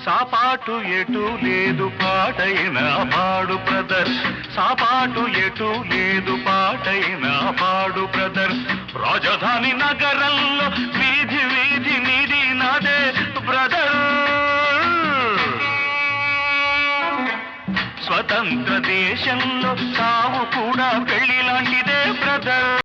సాపాటు ఎటు లేదు పాటైన పాడు బ్రదర్, సాపాటు ఎటు లేదు పాటైన పాడు బ్రదర్. రాజధాని నగరంలో వీధి వీధి నీది నాదే బ్రదర్. స్వతంత్ర దేశంలో సావు కూడా పెళ్లి లాంటిదే